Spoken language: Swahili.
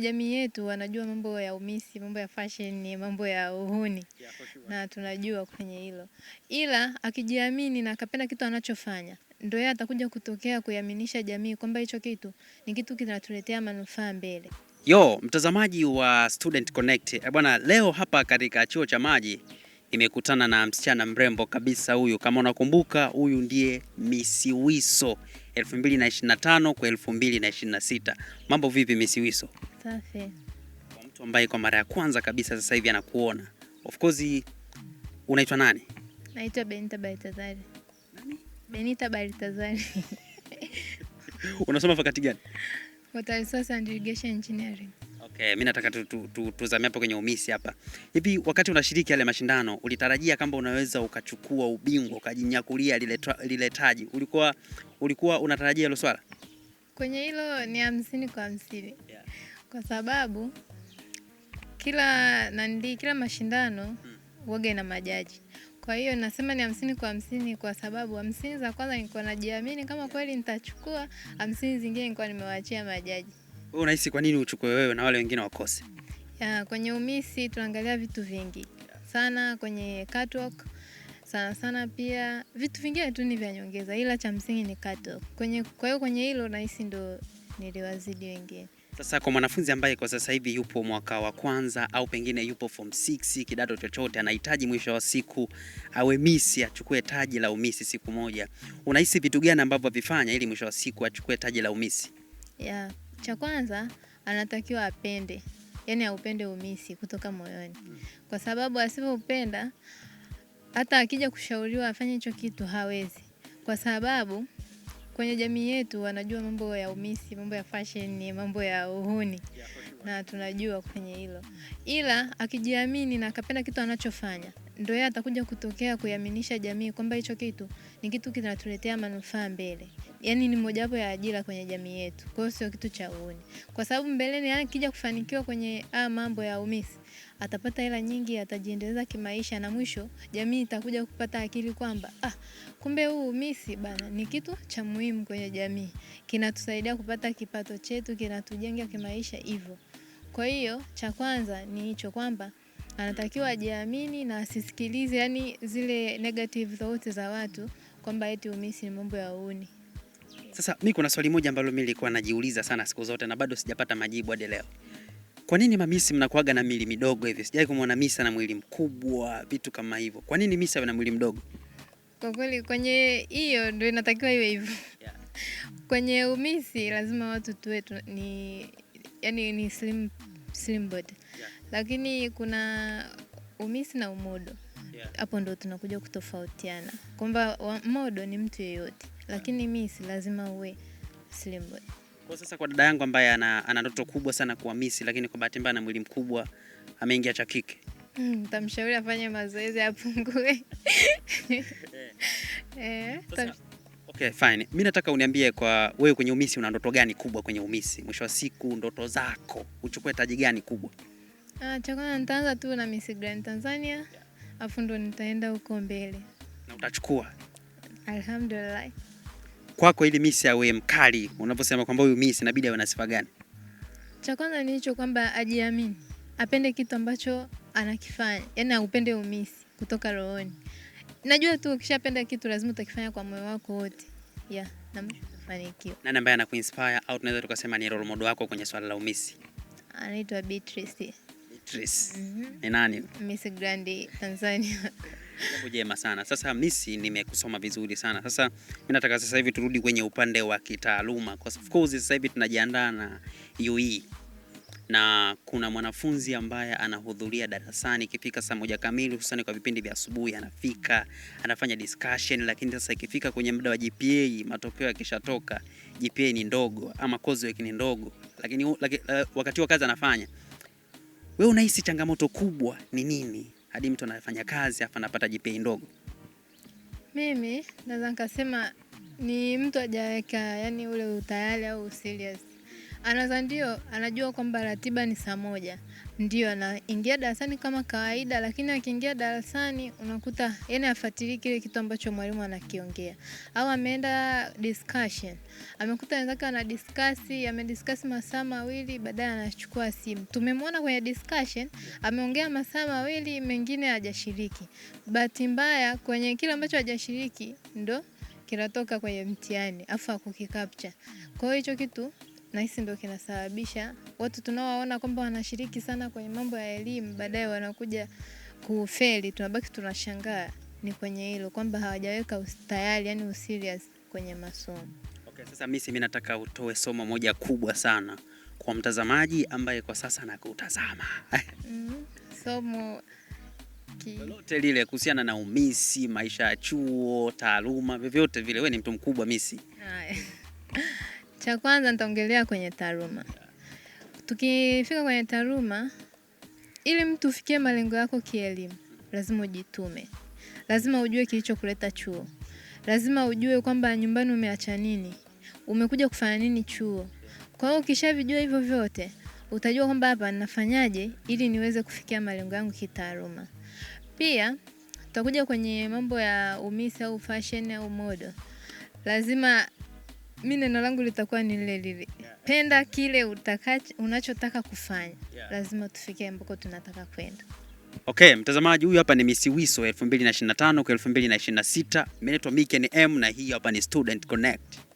Jamii yetu wanajua mambo ya umisi, mambo ya fashion, mambo ya uhuni. Yeah, for sure. Na tunajua kwenye hilo. Ila akijiamini na akapenda kitu anachofanya, ndio yeye atakuja kutokea kuiaminisha jamii kwamba hicho kitu ni kitu kinatuletea manufaa mbele. Yo, mtazamaji wa Student Connect. Bwana, leo hapa katika chuo cha maji nimekutana na msichana mrembo kabisa huyu. Kama unakumbuka, huyu ndiye Miss Wiso 2025 kwa 2026. Mambo vipi Miss Wiso? Safi. Kwa mtu ambaye kwa mara ya kwanza kabisa sasa hivi anakuona. Of course, unaitwa nani? Naitwa Benita Baltazari. Nani? Benita Baltazari. Unasoma fakati gani? Water Resource and Irrigation Engineering. Okay, mimi nataka tuzame hapo kwenye umisi hapa. Hivi wakati unashiriki yale mashindano, ulitarajia kama unaweza ukachukua ubingwa, ukajinyakulia lile taji? Ulikuwa unatarajia hilo swala? Kwenye hilo ni 50 kwa 50. Yeah. Kwa sababu kila mashindano huwaga ina majaji. Kwa hiyo nasema ni 50 kwa 50 kwa sababu 50 za kwanza nilikuwa najiamini kama kweli nitachukua, 50 zingine nilikuwa nimewaachia majaji. Wewe unahisi kwa nini uchukue wewe na wale wengine wakose? Kwenye umisi tunaangalia vitu vingi. Sana kwenye catwalk, sana pia vitu vingine tu ni vya nyongeza, ila cha msingi ni catwalk. Kwa hiyo kwenye hilo nahisi ndo niliwazidi wengine. Sasa kwa mwanafunzi ambaye kwa sasa hivi yupo mwaka wa kwanza au pengine yupo form 6 kidato chochote, anahitaji mwisho wa siku awe Miss, achukue taji la umisi siku moja, unahisi vitu gani ambavyo vifanya ili mwisho wa siku achukue taji la umisi? Cha kwanza anatakiwa apende. Yaani aupende umisi kutoka moyoni. Kwa sababu asipopenda hata akija kushauriwa afanye hicho kitu hawezi. Kwa sababu kwenye jamii yetu wanajua mambo ya umisi, mambo ya fashion, mambo ya uhuni. Na tunajua kwenye hilo. Ila akijiamini na akapenda kitu anachofanya, ndio yeye atakuja kutokea kuiaminisha jamii kwamba hicho kitu ni kitu kinatuletea manufaa mbele. Yaani ni mojawapo ya ajira kwenye jamii yetu. Kwa hiyo sio kitu cha uhuni. Kwa sababu mbeleni akija kufanikiwa kwenye mambo ya umisi, atapata hela nyingi, atajiendeleza kimaisha na mwisho jamii itakuja kupata akili kwamba kumbe huu umisi bana ni kitu cha muhimu kwenye jamii. Kinatusaidia kupata kipato chetu, kinatujenga kimaisha hivyo. Kwa hiyo cha kwanza ni hicho kwamba anatakiwa ajiamini na asisikilize yani zile negative thoughts za watu kwamba eti umisi ni mambo ya uhuni. Sasa mimi kuna swali moja ambalo mimi nilikuwa najiuliza sana siku zote na bado sijapata majibu hadi leo. Kwa nini mamisi mnakuaga na mili midogo hivi? Sijawahi kumwona Miss na mwili mkubwa, vitu kama hivyo. Kwa nini Miss ana mwili mdogo? Kwa kweli kwenye hiyo ndio inatakiwa iwe hivyo. Yeah. Kwenye umisi lazima watu tuwe ni slim body. Yeah. Lakini kuna umisi na umodo. Hapo ndo tunakuja kutofautiana. Kwamba modo ni mtu yeyote, lakini Miss lazima uwe slim body. Kwa sasa kwa dada yangu ambaye ana ndoto kubwa sana kuwa Miss, lakini kwa bahati mbaya na mwili mkubwa ameingia cha kike. Nitamshauri afanye mazoezi apungue. Okay, fine. Mimi nataka uniambie kwa wewe kwenye umisi una ndoto gani kubwa kwenye umisi? Mwisho wa siku ndoto zako, uchukue taji gani kubwa? Cha kwanza nitaanza tu na Miss Grand Tanzania. Afu ndo nitaenda huko mbele. Na utachukua? Alhamdulillah. Kwako ili Miss awe mkali, unaposema kwamba huyu Miss inabidi awe na sifa gani? Cha kwanza ni hicho kwamba ajiamini. Apende kitu ambacho anakifanya. Yaani aupende umisi kutoka rohoni. Najua tu ukishapenda kitu lazima utakifanya kwa moyo wako wote. Na utafanikiwa. Nani ambaye anakuinspire au tunaweza tukasema ni role model wako kwenye swala la umisi? Anaitwa Beatrice. Beatrice. Ni nani? Miss Grand Tanzania. Jambo jema sana. Sasa Miss, nimekusoma vizuri sana. Sasa mimi nataka sasa hivi turudi kwenye upande wa kitaaluma. Kwa of course sasa hivi tunajiandaa na UE. Na kuna mwanafunzi ambaye anahudhuria darasani ikifika saa 1 kamili, hususan kwa vipindi vya asubuhi anafika, anafanya discussion, lakini sasa ikifika kwenye muda wa GPA, matokeo yakishatoka, GPA ni ndogo ama coursework ni ndogo, lakini wakati wa kazi anafanya. Wewe unahisi changamoto kubwa ni nini hadi mtu anafanya kazi afa anapata GPA ndogo? Mimi naweza nikasema ni mtu hajaweka yani ule utayari au serious. Anaanza ndio, anajua kwamba ratiba ni saa moja. Ndio anaingia darasani kama kawaida, lakini akiingia darasani unakuta yani hafuatilii kile kitu ambacho mwalimu anakiongea. Au ameenda discussion. Amekuta wenzake amediscuss masaa mawili, baadaye anachukua simu. Tumemwona kwenye discussion, ameongea masaa mawili, mengine hajashiriki. Bahati mbaya kwenye kile ambacho hajashiriki ndo kinatoka kwenye mtihani, afu hakukicapture. Kwa hiyo hicho kitu nahisi ndio kinasababisha watu tunaowaona kwamba wanashiriki sana kwenye mambo ya elimu baadaye wanakuja kufeli, tunabaki tunashangaa ni kwenye hilo kwamba hawajaweka tayari, yani userious kwenye masomo. Okay, sasa mimi nataka utoe somo moja kubwa sana kwa mtazamaji ambaye kwa sasa anakutazama. Somo lolote lile kuhusiana na umisi, maisha ya chuo, taaluma, vyovyote vile. Wewe ni mtu mkubwa misi. Cha kwanza nitaongelea kwenye taaluma. Tukifika kwenye taaluma, ili mtu ufikie malengo yako kielimu, lazima ujitume. Lazima ujue kilichokuleta chuo. Lazima ujue kwamba nyumbani umeacha nini, umekuja kufanya nini chuo. Kwa hiyo ukishavijua hivyo vyote, utajua kwamba hapa ninafanyaje ili niweze kufikia malengo yangu kitaaluma. Pia tutakuja kwenye mambo ya umisi au fashion au modo. Lazima mimi neno langu litakuwa ni lile. Penda kile unachotaka kufanya. Lazima tufikie ambako tunataka kwenda. Okay, mtazamaji, huyu hapa ni Miss Wiso 2025 kwa 2026. Mimi naitwa Miken M na hii hapa ni Student Connect.